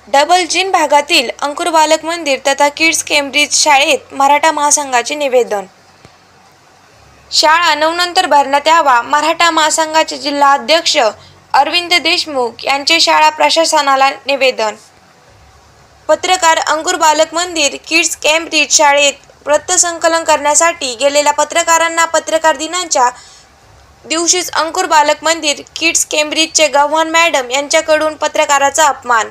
डबलजीन भागातील अंकुर बालक मंदिर तथा किड्स केम्ब्रिज शाळेत मराठा महासंघाचे निवेदन। शाळा 9 नंतर भरण्यात यावा। मराठा महासंघाचे जिल्हा अध्यक्ष अरविंद देशमुख यांचे शाळा प्रशासनाला निवेदन। पत्रकार अंकुर बालक मंदिर किड्स केम्ब्रिज शाळेत वृत्तसंकलन करण्यासाठी गेलेल्या पत्रकारांना पत्रकार दिनाच्या दिवशीच अंकुर बालक मंदिर किड्स केम्ब्रिजचे गव्हाण मॅडम यांच्याकडून पत्रकाराचा अपमान।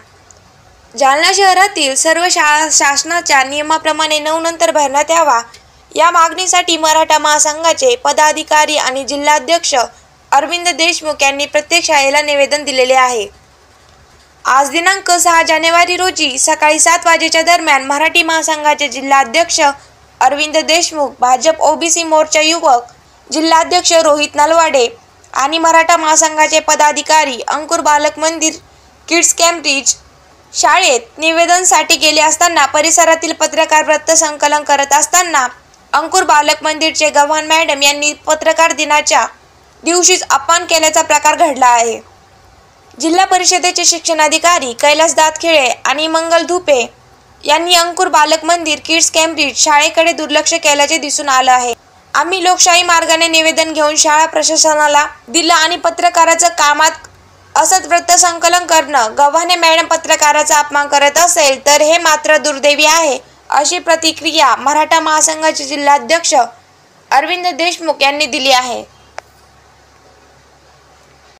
जालना शहरातील सर्व शाळा शासनाच्या नियमाप्रमाणे 9 नंतर भरण्यात यावा या मागणीसाठी मराठा महासंघाचे पदाधिकारी आणि जिल्हाध्यक्ष अरविंद देशमुख यांनी प्रत्येक शाळेला निवेदन दिलेले आहे। आज दिनांक 6 जानेवारी रोजी सकाळी 7 वाजेच्या दरम्यान मराठी महासंघाचे जिल्हाध्यक्ष अरविंद देशमुख, भाजप ओबीसी मोर्चा युवक जिल्हाध्यक्ष रोहित नलवाडे आणि मराठा महासंघाचे पदाधिकारी अंकुर बालक मंदिर किड्स केम्ब्रिज शाळेत निवेदनासाठी गेले असताना परिसरातील पत्रकार वृत्तसंकलन करत असताना अंकुर बालक मंदिरचे गव्हाण मॅडम यांनी पत्रकार दिनाच्या दिवशीच अपमान केल्याचा प्रकार घडला आहे। जिल्हा परिषदेचे शिक्षणाधिकारी कैलास दातखिळे आणि मंगल धुपे यांनी अंकुर बालक मंदिर किड्स केम्ब्रिज शाळेकडे दुर्लक्ष केल्याचे दिसून आलं आहे। आम्ही लोकशाही मार्गाने निवेदन घेऊन शाळा प्रशासनाला दिलं आणि पत्रकाराचं कामात असत वृत्तसंकलन करणं, गव्हाणे मॅडम पत्रकाराचा अपमान करत असेल तर हे मात्र दुर्दैवी आहे, अशी प्रतिक्रिया मराठा महासंघाचे जिल्हाध्यक्ष अरविंद देशमुख यांनी दिली आहे।